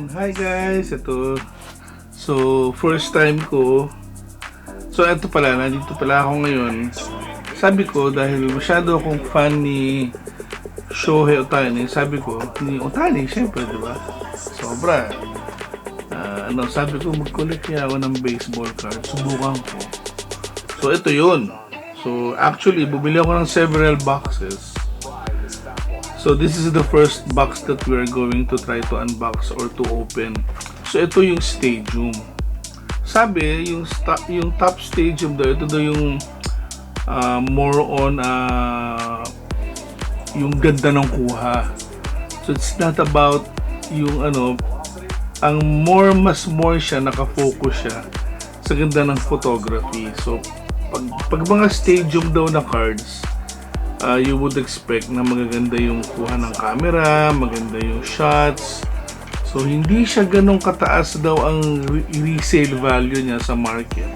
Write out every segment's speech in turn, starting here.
Yan, hi guys, ito. So, first time ko. So, ito pala, nandito pala ako ngayon. Sabi ko, dahil masyado akong fan ni Shohei Ohtani, sabi ko, ni Ohtani, syempre, di ba? Sobra. Sabi ko, mag-collect kaya ako ng baseball card. Subukan ko. So, ito yun. So, actually, bumili ako ng several boxes. So, this is the first box that we are going to try to unbox or to open. So, ito yung stadium. Sabi, yung top stadium daw, ito daw yung more on yung ganda ng kuha. So, it's not about yung ang mas more siya, nakafocus siya sa ganda ng photography. So, pag mga stadium daw na cards, you would expect na magaganda yung kuha ng camera, maganda yung shots. So, hindi siya ganong kataas daw ang resale value niya sa market.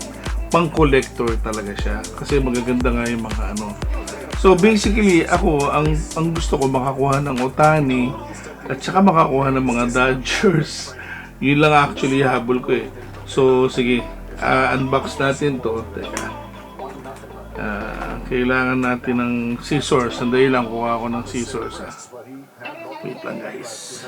Pang collector talaga siya. Kasi magaganda nga yung mga So, basically, ako, ang gusto ko makakuha ng Ohtani at saka makakuha ng mga Dodgers. Yun lang actually habol ko eh. So, sige, unbox natin to. Teka. Kailangan natin ng scissors. Sandali lang, kuha ako ng scissors. Wait lang guys.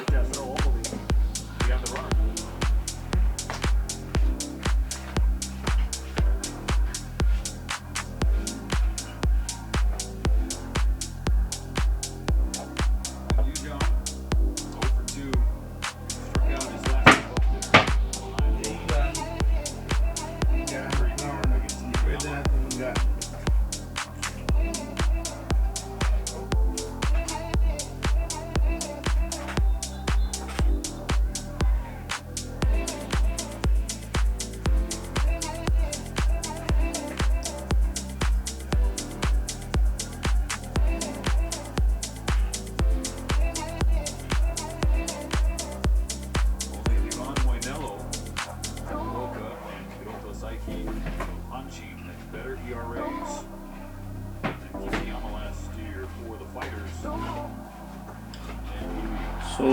So,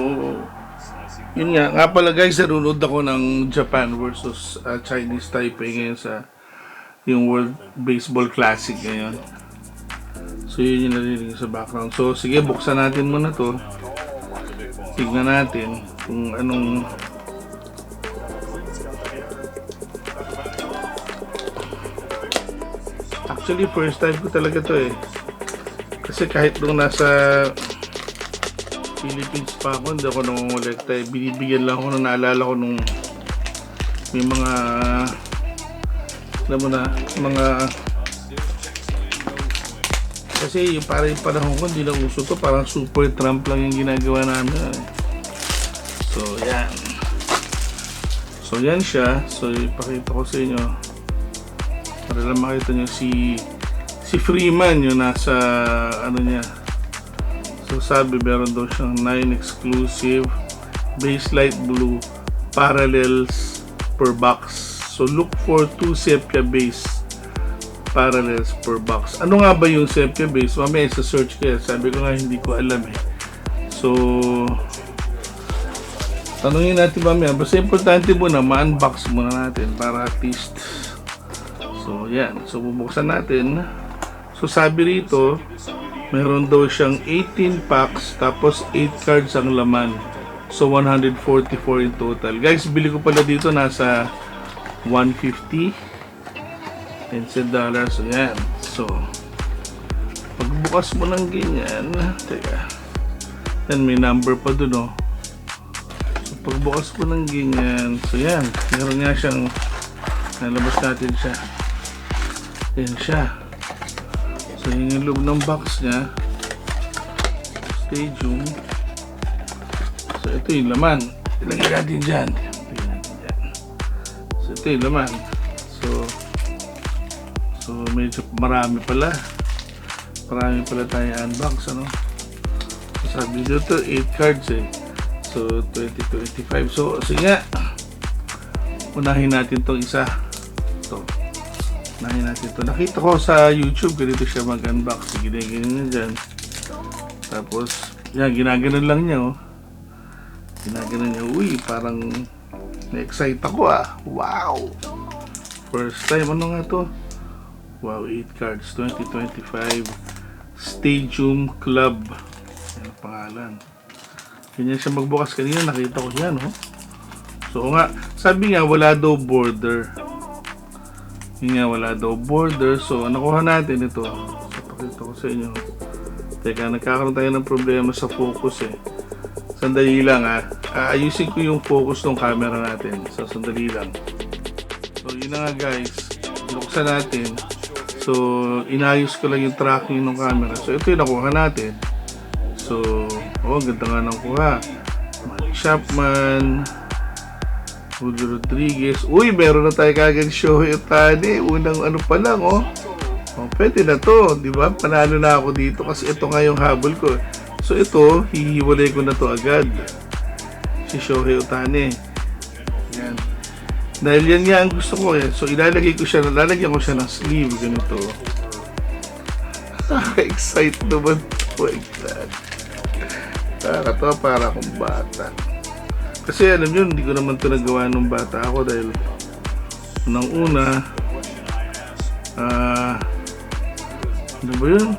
yun nga pala guys, nanonood ako ng Japan versus Chinese Taipei ngayon sa yung World Baseball Classic ngayon. So, yun yung narinig sa background. So, sige, buksan natin muna to. Tignan natin kung anong actually, first time ko talaga to eh. Kasi kahit nung nasa Philippines pa ako, hindi ako nangongolekta eh. Binibigyan lang ako nung naalala ko nung may mga mga kasi yung parang yung panahon ko hindi na uso to, parang super Trump lang yung ginagawa namin eh. So yan, so yan siya. So ipakita ko sa inyo para lang makita nyo si Freeman yung nasa niya. So sabi meron daw siyang 9 exclusive base light blue parallels per box. So look for 2 sepia base parallels per box. Ano nga ba yung sepia base? Mamaya sa search kaya sabi ko nga hindi ko alam eh. So tanungin natin mamaya. Basta importante muna ma-unbox muna natin para at least. So yan. So bubuksan natin. So sabi rito meron daw siyang 18 packs tapos 8 cards ang laman. So 144 in total. Guys, bili ko pala dito nasa 150 $10. So yan. So pagbukas mo ng ganyan, teka. Yan, may number pa dun oh. So pagbukas mo ng ganyan, so yan, meron nga siyang nalabas natin siya. Yan siya. So yung loob ng box niya, stadium. So ito yung laman. Ilagay natin dyan. So ito yung laman. So medyo marami pala. Marami pala tayo unbox So sabi dito 8 cards eh. So 2025. So sige nga. Unahin natin tong isa. Ito. Unahin natin ito. Nakita ko sa YouTube, ganito siya mag-unbox. Ginaganon niya dyan. Tapos, yan, ginaganon lang niya, oh. Ginagano niya, uy, parang na-excite ako ah. Wow! First time, ano nga to? Wow, 8 cards, 2025 Stadium Club. Yan ang pangalan. Ganyan siya magbukas kanina, nakita ko yan, oh. So nga, sabi nga, wala daw border. Yun nga, wala daw border. So, nakuha natin ito. So, pakita ko sa inyo. Teka, nagkakaroon tayo ng problema sa focus eh. Sandali lang ha. Ayusin ko yung focus ng camera natin. So, sandali lang. So, yun na nga guys. Binuksan natin. So, inayos ko lang yung tracking ng camera. So, ito yung nakuha natin. So, oh, ganda nga ng kuha. Mike Chapman, Julio Rodriguez. Uy, meron na tayo kagad Shohei Ohtani. Unang ano pa lang, oh. Oh, pwede na to, di ba? Panalo na ako dito kasi ito nga yung habol ko. So, ito, hihiwalay ko na to agad. Si Shohei Ohtani. Yan. Dahil yan nga ang gusto ko eh. So, lalagyan ko siya ng sleeve. Ganito. Excite naman po. Nakakatawa para akong bata. Kasi alam nyo, hindi ko naman ito nagawa nung bata ako dahil nang una, ano ba yun?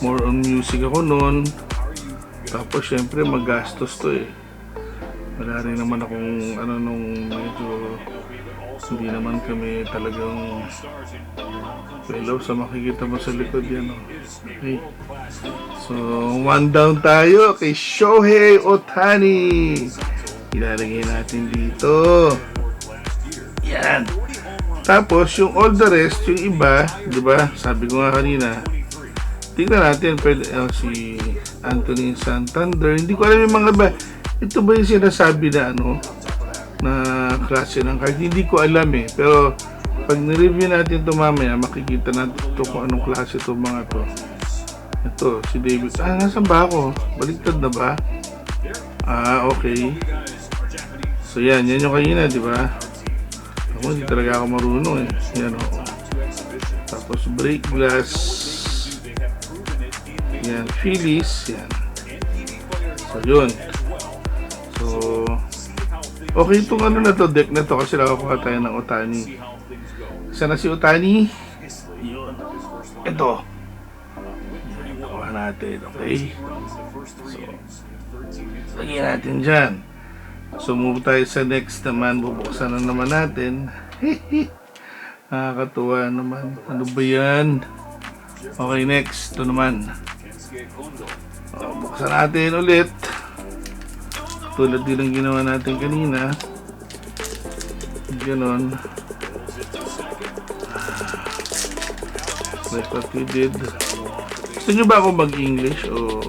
More on music ako noon. Tapos syempre magastos to eh. Wala rin naman akong ano nung medyo hindi naman kami talagang fellow sa makikita mo sa likod yan. Oh. Okay. So, one down tayo kay Shohei Ohtani. Ilalagay natin dito. Yan. Tapos, yung all the rest, yung iba, di ba? Sabi ko nga kanina, tingnan natin, pwede, si Anthony Santander. Hindi ko alam yung mga ba. Ito ba yung sinasabi na ano, na klase ng card? Hindi ko alam eh. Pero, pag nireview natin ito mamaya, makikita natin ito kung anong klase ito mga to. Ito, si David. Nasaan ba ako? Baliktad na ba? Okay. So, yan yung kanina, di ba? Ako, hindi talaga ako marunong eh. Yan o. Tapos, break glass. Yan, Phillies. Yan. So, yun. So, okay itong ano na to, deck na to kasi nakakuha tayo ng Ohtani. Sana si Ohtani? Yun. Ito. Yan, nakuha natin. Okay. So, lagyan natin dyan. So, move tayo sa next naman. Bubuksan na naman natin. Nakakatuwa naman. Ano ba yan? Okay, next. Ito naman. Buksan natin ulit. Tulad din ang ginawa natin kanina. Ganon. Like what we did. Gusto nyo ba ako mag-English o...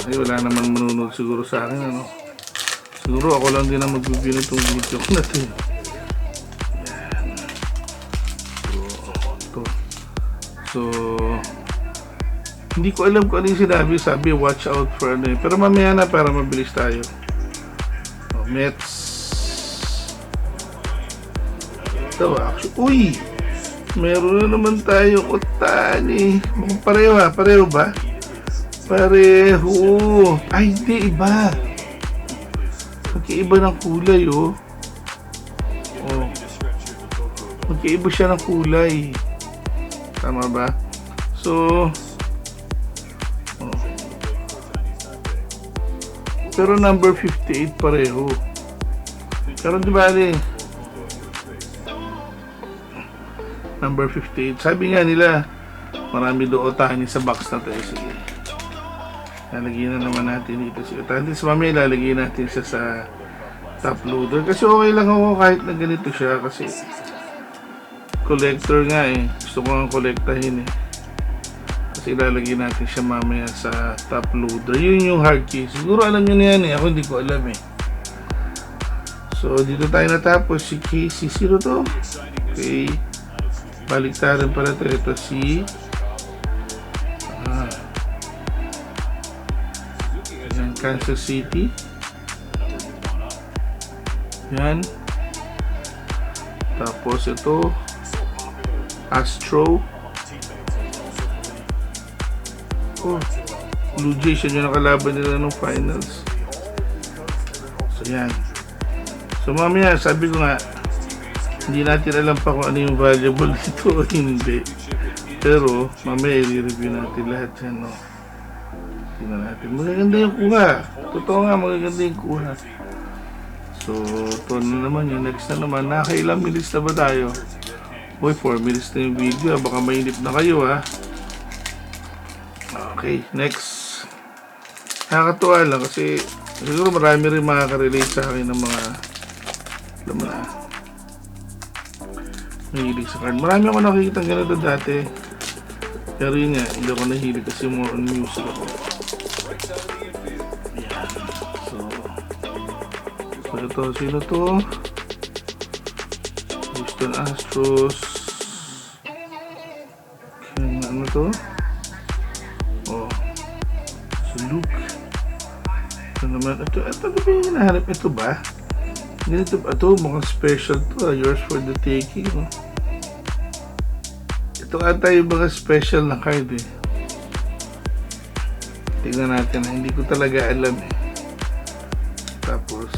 Ay, wala naman manunod siguro sa akin, ano. Siguro ako lang din ang magbibigay nitong video ko na ito. Yan. So, hindi ko alam kung ano yung sinabi. Sabi, watch out for ano eh. Pero mamaya na para mabilis tayo. Mets. Ito, actually, uy! Meron na naman tayo Ohtani. Pareho ha? Pareho ba? Pareho. Ay, hindi. Iba. Magkaiba ng kulay, oh. Oh. Magkaiba siya ng kulay. Tama ba? So, oh. Pero number 58 pareho. Pero di ba number 58. Sabi nga nila, marami doon Ohtani sa box na tayo. Sige. Lalagyan na naman natin dito si Ohtani. So, mamaya lalagyan natin siya sa top loader. Kasi okay lang ako kahit na ganito siya. Kasi collector nga eh. Gusto ko nga kolektahin eh. Kasi lalagyan natin siya mamaya sa top loader. Yun yung hard case. Siguro alam nyo na yan eh. Ako hindi ko alam eh. So, dito tayo natapos. Si Casey. Sino to? Okay. Baliktarin pala ito. Ito si Kansas City. Yan. Tapos ito Astro. Oh. Blue Jays, yun yung nakalaban nila ng finals. So yan. So mamaya, sabi ko nga, hindi natin alam pa kung ano yung valuable dito o hindi. Pero mamaya i-review natin lahat yan, no? Tingnan natin. Magaganda yung kuha. Totoo nga, magaganda yung kuha. So, ito na naman yung next na naman. Nakailang minutes na ba tayo? Uy, 4 minutes na yung video. Baka mainip na kayo, ha? Okay, next. Nakakatuwa lang kasi siguro marami rin makaka-relate sa akin ng mga alam mo na mahilig sa card. Marami ako nakikita ganito dati. Pero yun nga, hindi ako nahilig kasi more on music ako. Ayan. So ito, sino to? Houston Astros. Okay, ano to? Oh, si Luke. Ito naman, ito ba yung hinahanap? Ito ba? Ganito ba? Ito, mukhang special to. Yours for the taking. Oh. Ito ata yung mga special na card eh. Tingnan natin. Hindi ko talaga alam eh. Tapos,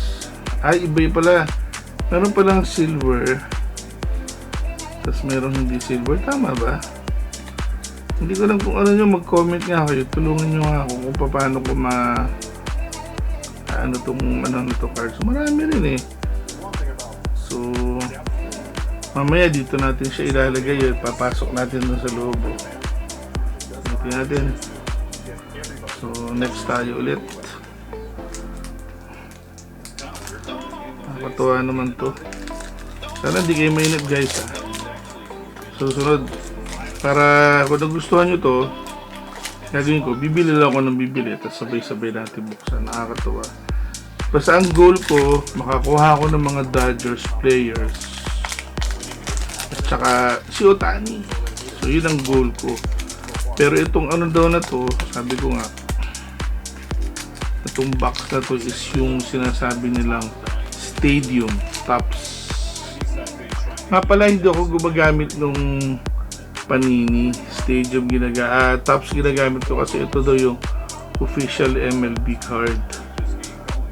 iba yung pala. Meron palang silver. Tapos meron hindi silver. Tama ba? Hindi ko lang kung ano nyo. Mag-comment nga kayo. Tulungan nyo nga ako kung paano ko ano to cards. Marami rin eh. So, mamaya dito natin siya ilalagay yun. Papasok natin dun sa loob. Tingnan natin. So, next tayo ulit. Nakakatuwa naman to. Sana hindi kayo mainip guys ha. Susunod. Para kung nagustuhan nyo to, gagawin ko, bibili lang ako ng bibili. Tapos sabay-sabay natin buksan. Nakakatuwa. Basta ang goal ko, makakuha ako ng mga Dodgers players. At saka si Ohtani. So yun ang goal ko. Pero itong ano daw na to, sabi ko nga, itong box na to is yung sinasabi nilang Stadium Tops. Nga pala hindi ako gumagamit nung Panini Stadium Tops ginagamit ko kasi ito daw yung official MLB card.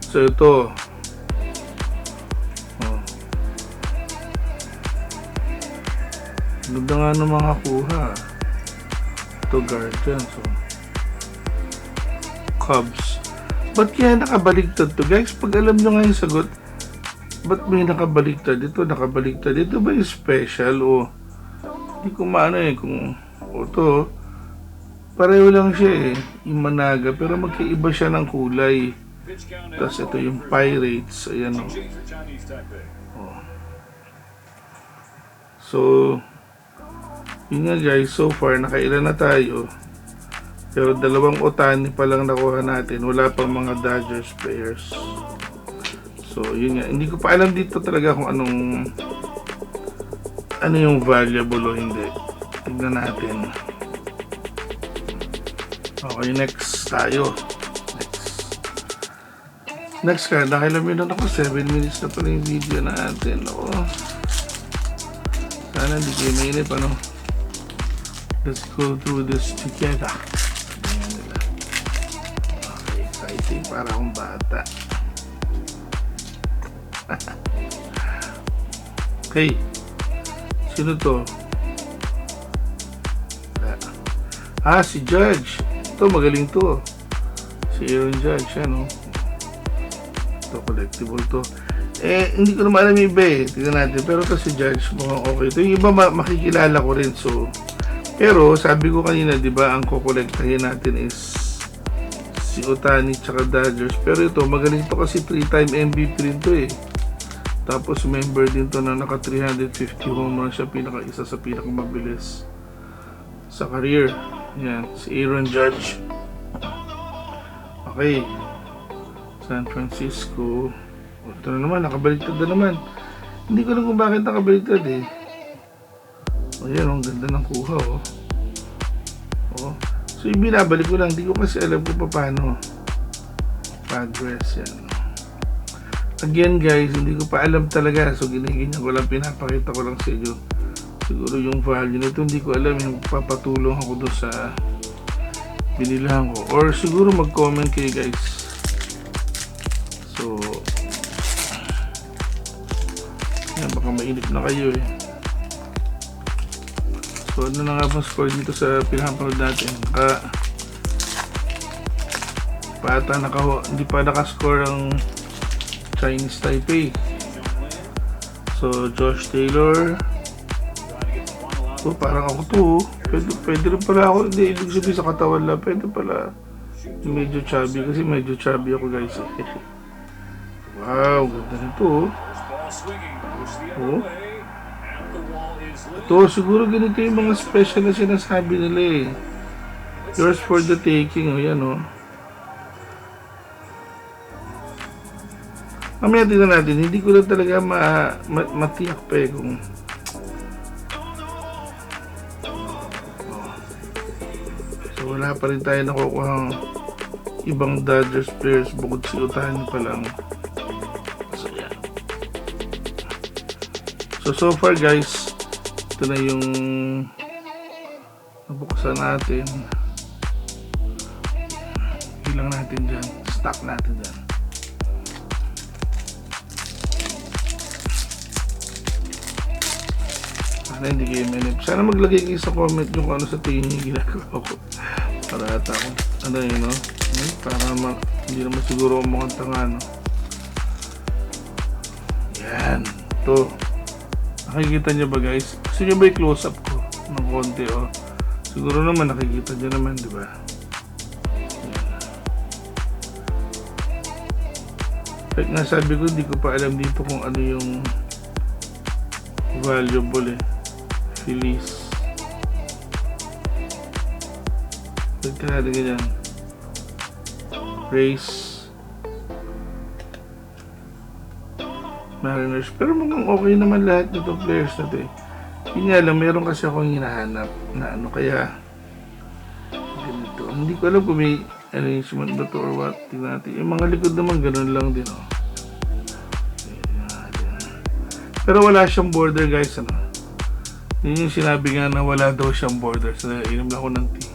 So ito ganda nga ng mga kuha. Ito Guardian. So Cubs. Ba't kaya nakabaligtad to guys? Pag alam nyo nga yung sagot, ba't may nakabaligtad? Ito nakabaligtad. Ito ba yung special o hindi ko maano eh kung ito pareho lang siya eh yung Managa pero magkaiba siya ng kulay. Tapos ito yung Pirates. Ayan o. Oh. So yun nga guys, so far nakailan na tayo pero 2 Ohtani pa lang nakuha natin. Wala pang mga Dodgers players. So yun nga, hindi ko pa alam dito talaga kung ano yung valuable o hindi. Tignan natin. Okay, next tayo. Next card, nakilamin ako 7 minutes na pala yung video natin. Oo. Sana hindi kayo mainip, ano? Let's go through this together. Ayan nila. Okay, exciting para akong bata. Okay. Sino to? Si Judge. Ito, magaling to. Si Aaron Judge, ano? Ito, collectible to. Hindi ko naman alam yung iba eh. Tignan natin. Pero ito si Judge, mukhang okay. Ito yung iba makikilala ko rin. So, pero sabi ko kanina, di ba, ang kukolektahin natin is si Ohtani tsaka Dodgers. Pero ito, magaling to kasi 3-time MVP rin to eh. Tapos member din to na naka 350 home run siya, isa sa pinakamabilis sa career. Yan, si Aaron Judge. Okay. San Francisco. Ito na naman, nakabaliktad na naman. Hindi ko lang kung bakit nakabaliktad eh. Ayan, ang ganda ng kuha oh. So yung binabalik ko lang, hindi ko kasi alam kung paano. Padres yan. Again guys, hindi ko pa alam talaga. So giniganyan ko lang, pinapakita ko lang sa inyo. Siguro yung value nito, hindi ko alam. Yung papatulong ako doon sa Binilahan ko. Or siguro mag-comment kayo guys. So, yan, baka mainip na kayo eh. So, ano na nga bang score dito sa pinapanood natin? Hindi pa nakascore ang Chinese Taipei. So, Josh Taylor. So, parang ako to. Pwede rin pala ako. Hindi, ibig sabihin sa katawan lang. Pwede pala medyo chubby. Kasi medyo chubby ako guys. Wow, ganda nito. Oh. Ito, siguro ganito yung mga special na sinasabi nila eh. Yours for the taking. O, yan o. Mamaya tingnan natin. Hindi ko lang talaga matiyak pa eh kung wala pa rin tayo nakukuha ng ibang Dodgers players bukod si Ohtani pa lang. So yan. So far guys, ito na yung nabuksan natin. Bilang natin dyan, stock natin dyan. Sana hindi kayo minip. Sana maglagay kayo sa comment yung ano sa tingin yung ginagawa ko. Para ata ako, ano yun, no? Para hindi naman siguro ako mukhang tanga, no? Yan. Ito. Nakikita nyo ba, guys? Gusto nyo ba i-close up ko ng konti, oh? Siguro naman nakikita nyo naman, di ba? Like nga sabi ko, hindi ko pa alam dito kung ano yung valuable, eh. Phillies. Pwede ka natin ganyan. Race. Mariners. Pero mukhang okay naman lahat nitong players na ito eh. Yun nga lang, meron kasi akong hinahanap na ano kaya ganito. Hindi ko alam kung may arrangement ba to or what. Tingnan natin. Yung mga likod naman ganun lang din oh. Pero wala siyang border guys ano. Yun yung sinabi nga na wala daw siyang border. So inom lang ako ng tea.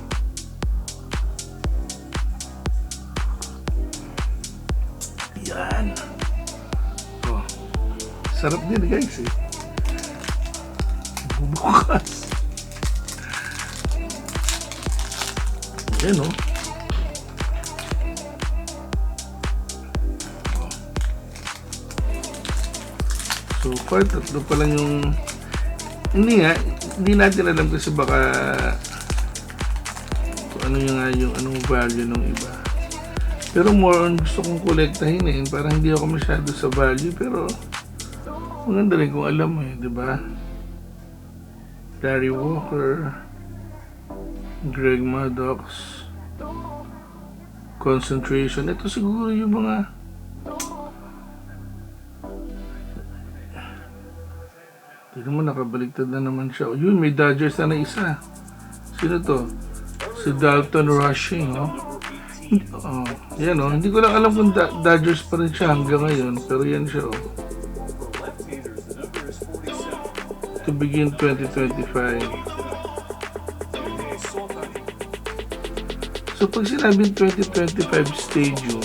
Yan. Oh. Sarap din guys eh. Bubukas. Yan oh. So far tatlo pa lang yung hindi natin alam kasi baka kung ano yung anong value ng iba. Pero more on gusto kong kolektahin eh. Parang hindi ako masyado sa value pero maganda rin kung alam mo eh, di ba? Gary Walker, Greg Maddux, concentration. Ito siguro yung mga hindi naman nakabaliktad na naman siya. Yun, may Dodgers na isa. Sino to? Si Dalton Rushing, no? Oh, yan oh. Hindi ko lang alam kung Dodgers pa rin siya hanggang ngayon. Pero yan siya oh. To begin 2025. So pag sinabing 2025 stadium,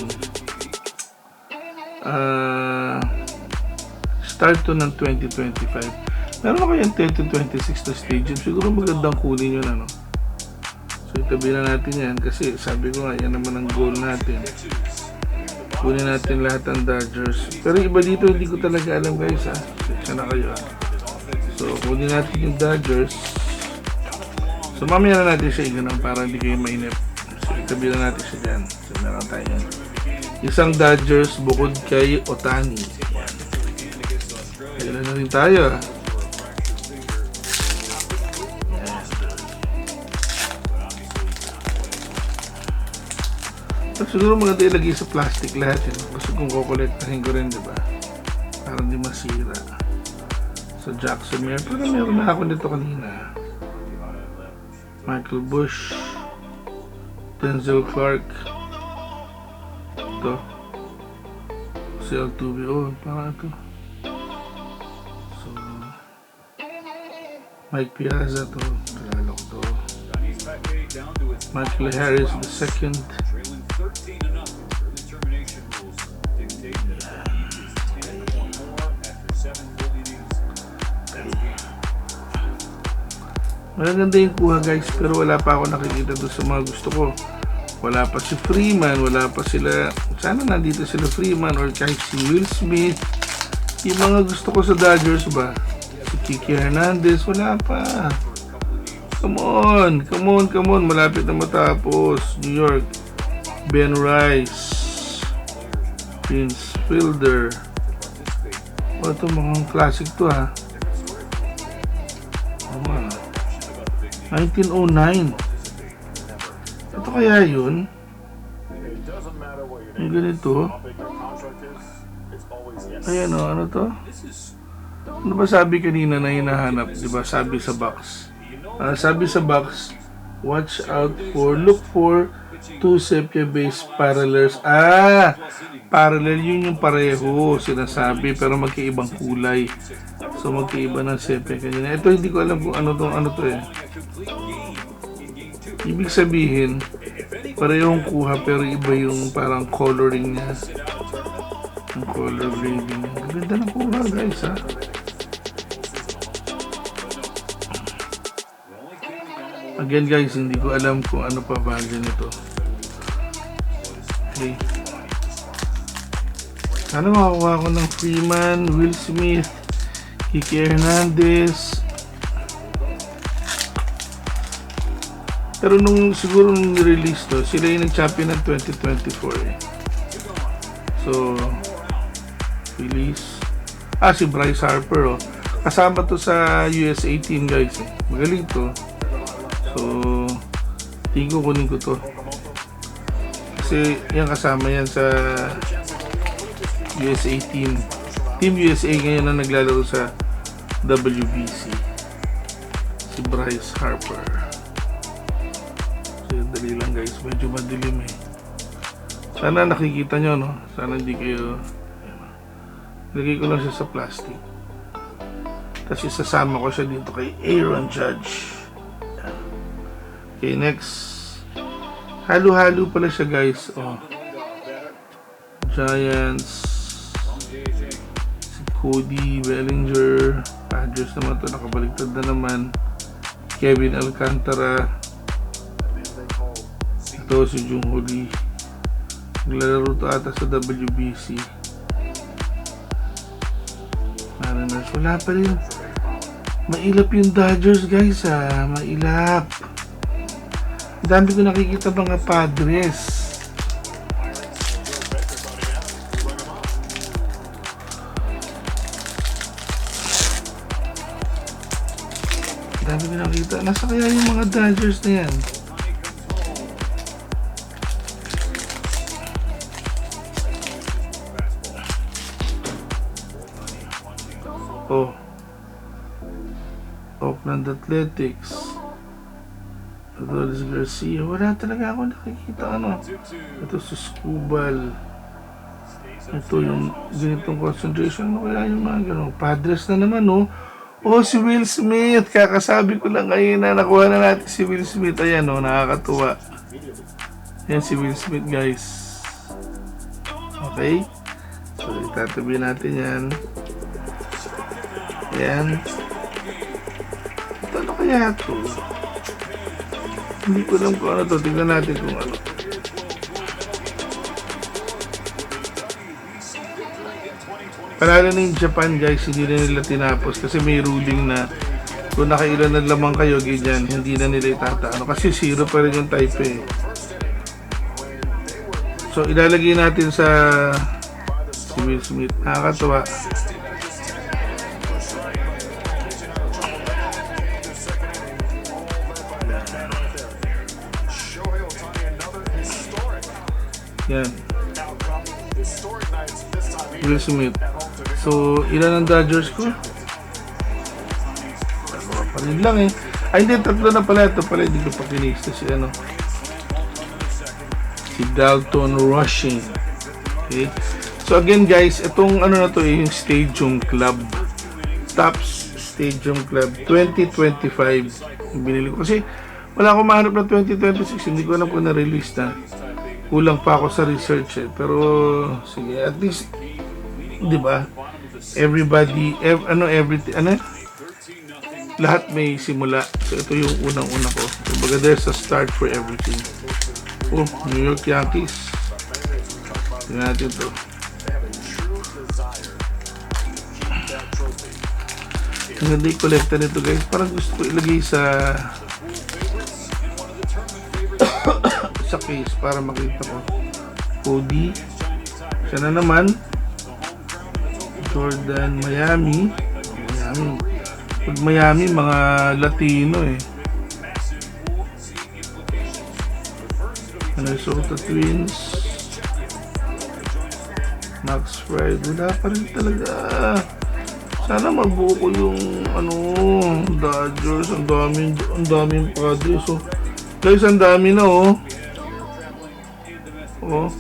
start to ng 2025. Meron ako yung 2026 na stadium. Siguro magandang kunin yun ano. So itabi na natin yan kasi sabi ko nga yan naman ang goal natin. Kunin natin lahat ng Dodgers. Pero iba dito hindi ko talaga alam guys ha. Siya na kayo ha. So kunin natin yung Dodgers. So mamaya na natin siya iganang para hindi kayo mainip. So itabi na natin siya dyan. So meron tayo yan. Isang Dodgers bukod kay Ohtani. Kailan na rin tayo ha. At siguro maganda ilagay sa plastic lahat yun. Kasi kung kukolektahin ko rin, diba? Para hindi masira. So Jackson Mayer. Pero meron na ako nito kanina. Michael Bush. Denzel Clark. Ito. Si Altuve. Oh, parang ito. So Mike Piazza to. Kilala ko to. Michael Harris the second. Maganda yung kuha guys, pero wala pa ako nakikita doon sa mga gusto ko. Wala pa si Freeman, wala pa sila, sana nandito sila Freeman or kahit si Will Smith. Yung mga gusto ko sa Dodgers ba? Si Kiki Hernandez, wala pa. Come on, malapit na matapos. New York, Ben Rice, Prince Fielder. O, ito mga classic to ha. 1909. Ito kaya yun? Yung ganito. Ayan o, ano to? Ano ba sabi kanina na hinahanap? Diba sabi sa box? Sabi sa box, watch out for, look for two sepia-based parallels. Parallel yun yung pareho sinasabi pero magkaibang kulay. So magkaiba ng sepia kanina. Ito hindi ko alam kung ano to eh. Ibig sabihin, parehong kuha pero iba yung parang coloring niya. Ang color grading. Ang ganda ng kuha guys ha. Again guys, hindi ko alam kung ano pa value nito. Okay. Sana makakuha ko ng Freeman, Will Smith, Kiki Hernandez. Pero siguro nung release to, sila yung nag-champion ng 2024 eh. So, release. Si Bryce Harper oh. Kasama to sa USA team guys eh. Magaling to. So, tingin ko kunin ko to. Kasi yan kasama yan sa USA team. Team USA ngayon na naglalaro sa WBC. Si Bryce Harper. So, dali lang guys. Medyo madilim eh. Sana nakikita nyo, no? Sana hindi kayo... Lagay ko lang siya sa plastic. Tapos isasama ko siya dito kay Aaron Judge. Okay, next. Halo-halo pala siya guys. Oh. Giants. Si Cody Bellinger. Padres naman to. Nakabaligtad na naman. Kevin Alcantara. Ito si Jung-Hoo Lee. Naglalaro to ata sa WBC. Mariners. Wala pa rin. Mailap yung Dodgers guys ha. Mailap. Dami ko nakikita mga Padres. Dami ko nakikita. Nasa kaya yung mga Dodgers na yan? Oh. Oakland Athletics. Adolis Garcia. Wala talaga ako nakikita ano. Ito si Scubal. Ito yung ganitong concentration. Ano kaya yung mga gano'n? Padres na naman oh. Oh, si Will Smith. Kakasabi ko lang ngayon na nakuha na natin si Will Smith. Ayan oh, nakakatuwa. Ayan si Will Smith guys. Okay. So, itatabi natin yan. Ayan. Ito ano kaya ito? Hindi ko alam kung ano to. Tingnan natin kung ano. Palala na yung Japan guys, hindi na nila tinapos kasi may ruling na kung nakailan na lamang kayo, ganyan, hindi na nila itataano. Kasi 0 pa rin yung type eh. So ilalagay natin sa si Will Smith. Nakakatawa. Yan. Will Smith. So, ilan ang Dodgers ko? Pa rin lang eh. Ay, hindi. Tatlo na pala. Ito pala. Hindi ko pa kinista si ano. Si Dalton Rushing. Okay. So, again guys, itong ano na to eh, yung Stadium Club. Topps Stadium Club 2025. Yung binili ko. Kasi, Wala akong mahanap na 2026. Hindi ko alam kung na-release na. Kulang pa ako sa research eh. Pero, sige, at least, di ba? Everybody, lahat may simula. So, ito yung unang-una ko. Kumbaga, there's a start for everything. Oh, New York Yankees. Tingnan natin to. Ang ganda yung kolekta nito, guys. Parang gusto ko ilagay sa case para makita ko. Cody. Siya na naman. Jordan, Miami. Pag Miami, mga Latino eh. Minnesota Twins. Max Fried. Wala pa rin talaga. Sana mabuo ko yung Dodgers. Ang daming Padres. So, guys, ang dami na oh. Oh.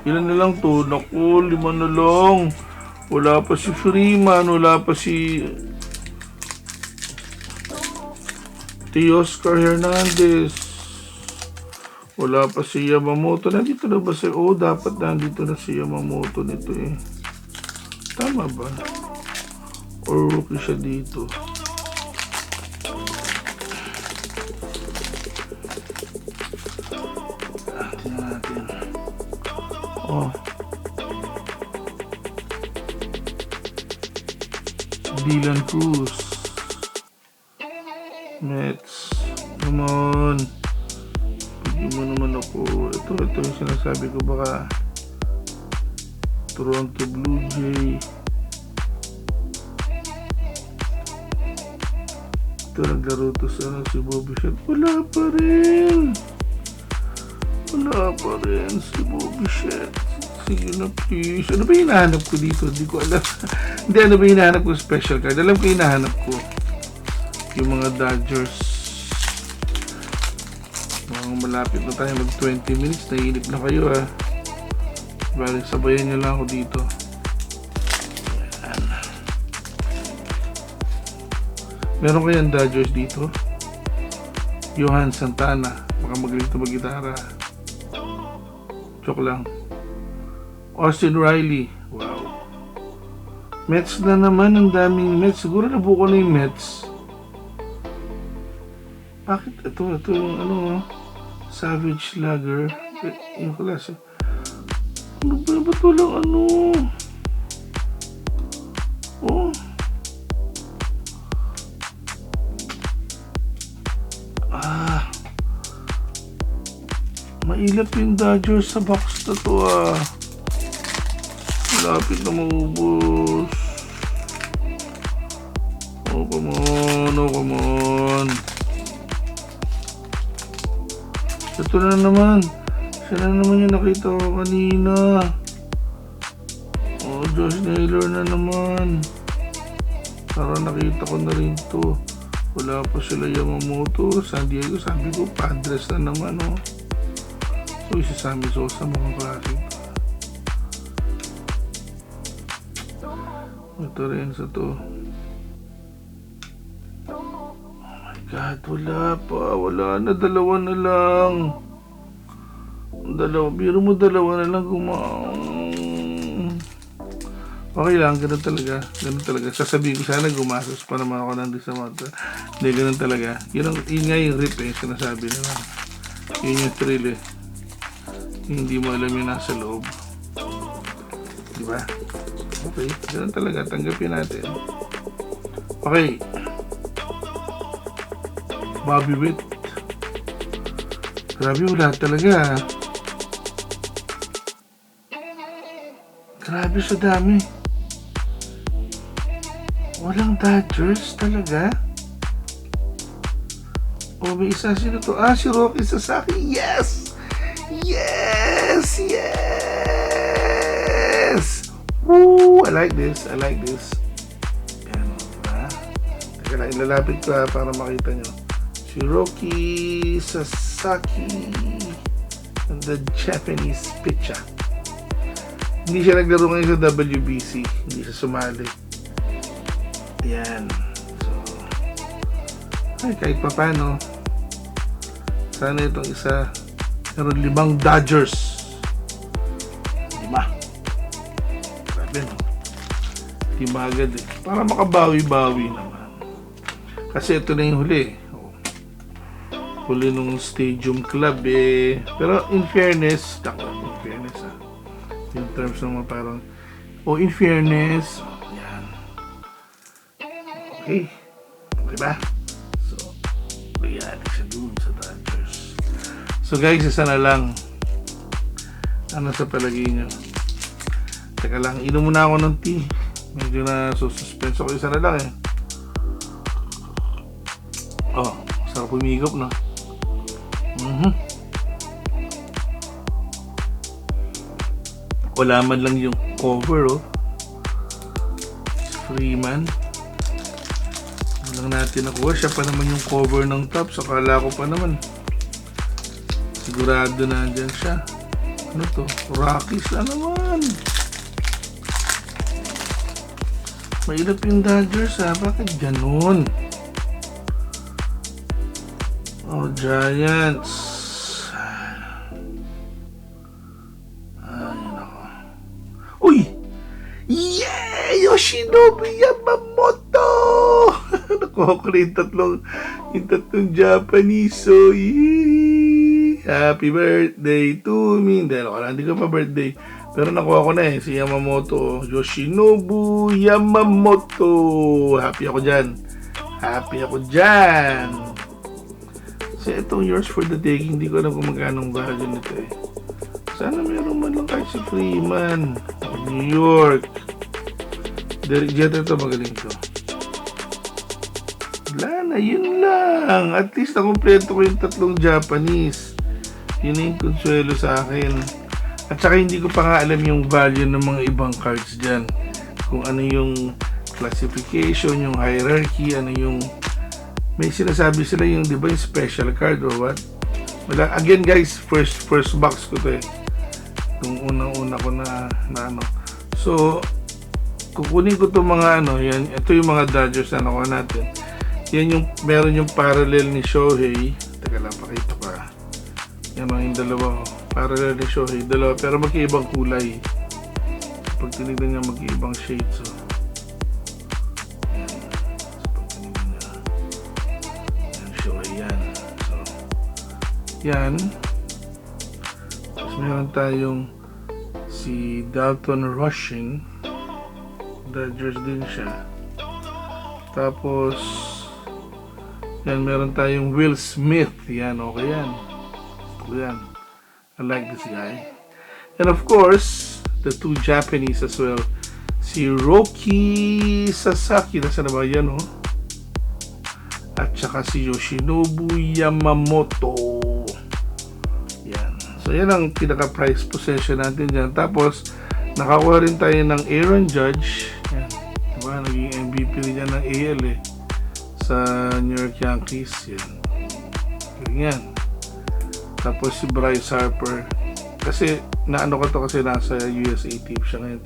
Ilan na lang to? Naku, 5 na lang. Wala pa si Freeman, wala pa si Teoscar Hernandez. Wala pa si Yamamoto. Nandito na ba si... Oh, dapat nandito na si Yamamoto nito eh. Tama ba? Or rookie siya dito? Tingnan natin. Oh. Dylan Cruz. Mets. Come on. Bigyan mo naman ako. Ito yung sinasabi ko, baka Toronto Blue Jay. Ito naglaro to sa si Bobby Shett. Wala pa rin si Bobby Shett. Sige na please. Ano ba hinahanap ko dito? Hindi ko alam. Hindi, ano ba hinahanap ko special card? Alam ko hinahanap ko yung mga Dodgers. Mga malapit na tayo mag 20 minutes. Naiinip na kayo ha. Balik, sabayan nyo lang ako dito. Ayan. Meron kayang Dodgers dito? Johan Santana. Baka magaling ito mag-gitara. Joke lang. Austin Riley. Wow. Mets na naman. Ang daming Mets. Siguro nabuko na yung Mets. Bakit? Ito yung Savage Slugger. Yung klase. Ano ba? Ba't walang Oh. Mailap yung Dodgers sa box na to ah. Malapit na maubos. Oh, come on. Ito na naman. Siya na naman yung nakita ko kanina. Oh, Josh Naylor na naman. Parang nakita ko na rin to. Wala pa sila Yamamoto. San Diego, sabi ko, Padres na naman oh. So, si Sammy Sosa, mga klase. Ito rin sa to. Oh my God, wala na, dalawa na lang. Biro mo dalawa na lang okay lang, ganun talaga. Sasabihin ko sana gumastos pa naman ako ng disamata. Hindi, ganun talaga. Yun nga yung rip eh, sinasabi nila. Yun yung thrill eh. Hindi mo alam yung nasa loob. Diba? Okay, ganun talaga. Tanggapin natin. Okay. Bobby Witt. Grabe, wala talaga. Grabe, sa dami. Walang Dodgers talaga. O, may isa, sino to? Si Rocky Sasaki. Yes! Woo! I like this. Yan, diba? Teka lang, ilalapit ko para makita nyo. Si Rocky Sasaki, the Japanese pitcher. Hindi siya naglaro ngayon sa WBC. Hindi siya sumali. Yan. So, Ay, kahit pa paano, sana itong isa, meron 5 Dodgers. 5. Grabe, no? 5 agad eh. Para makabawi-bawi naman. Kasi ito na yung huli. Huli nung Stadium Club eh. Pero in fairness, in terms naman parang, in fairness, yan. Okay. Okay ba? So, yan, siya dun sa Dodgers. So guys, isa na lang. Ano sa palagay nyo? Teka lang, inom muna ako ng tea. Medyo na suspense ako, isa na lang eh. Sarap umigop, no? Wala man lang yung cover, Freeman. Walang natin nakuha. Siya pa naman yung cover ng top. So, akala ko pa naman. Sigurado na dyan siya. Ano to? Rockies na naman. Mahirap yung Dodgers, Bakit ganun? Giants. Ayun ako. Uy! Yeah! Yoshinobu Yamamoto! Nakuha ko na yung tatlong Japanese. So, happy birthday to me. Hindi ko pa birthday. Pero nakuha ko na si Yamamoto. Yoshinobu Yamamoto. Happy ako dyan. Kasi itong yours for the taking, hindi ko alam kung magkano value nito eh. Sana meron man lang kahit si Freeman. New York. Derek Jeter ito, magaling to. Wala na, yun lang. At least nakumpleto ko yung tatlong Japanese. Yun na yung konsuelo sa akin. At saka hindi ko pa nga alam yung value ng mga ibang cards dyan. Kung ano yung classification, yung hierarchy, ano yung... May sinasabi sila yung, di ba, yung special card or what? Wala. Again guys, first box ko to eh. Yung unang-una ko na ano. So, kukunin ko to mga yan. Ito yung mga Dodgers na nakuha natin. Yan yung, meron yung parallel ni Shohei. Teka lang, pakita ko. Yan yung dalawa. Parallel ni Shohei. Dalawa, pero magkaibang kulay. Pag tinignan niya, magkaibang shades. So, yan. Tapos meron tayong si Dalton Rushing. Dodgers din siya. Tapos yan, meron tayong Will Smith. Yan, okay yan. Yan. I like this guy. And of course, the 2 Japanese as well. Si Roki Sasaki. Nasa na ba yan, At saka si Yoshinobu Yamamoto. Yan. So, yan ang pinaka-price possession natin dyan. Tapos, nakakuha rin tayo ng Aaron Judge. Yan. Diba? Naging MVP rin yan ng AL sa New York Yankees. Yan. Yan. Tapos si Bryce Harper. Kasi, naano ko to kasi nasa USA team siya ngayon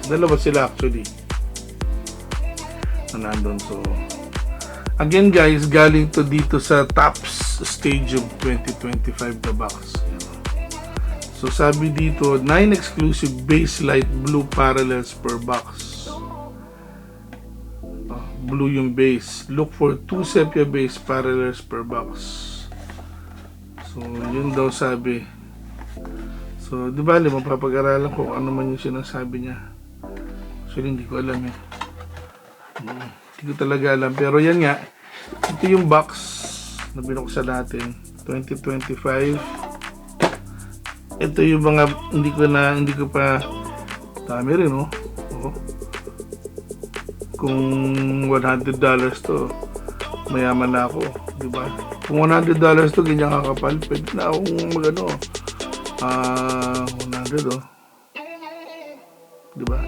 2026. Dalawa sila actually. Na nandun. So, again guys, galing to dito sa Topps Stadium 2025 the box. So sabi dito, 9 exclusive base light blue parallels per box. Blue yung base. Look for 2 sepia base parallels per box. So yun daw sabi. So di ba mapapag-aralan ko kung ano man yung sinasabi niya. Actually hindi ko alam Hindi ko talaga alam. Pero yan nga, ito yung box na binuksan natin. 2025. Ito yung mga hindi ko pa dami rin, Kung $100 to, mayaman na ako, di ba? Kung $100 to, ganyan kakapal, pwede na akong magano. 100, di ba?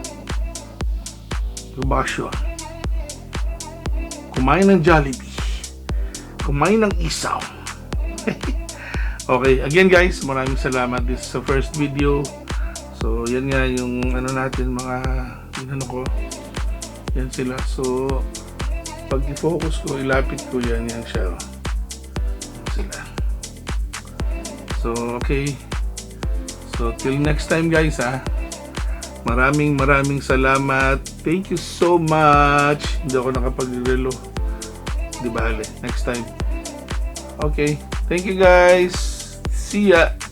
Bakasyon. Kumain ng Jollibee. Kumain ng isaw. Okay, again guys, maraming salamat. This is the first video. So, yan nga yung natin, mga ko. Yan sila. So, Pag i-focus ko, ilapit ko yan siya. Oh. Sila. So, okay. So, till next time guys ha. Maraming salamat. Thank you so much. Hindi ako nakapag-relo. Di bale. Next time. Okay. Thank you guys. See ya.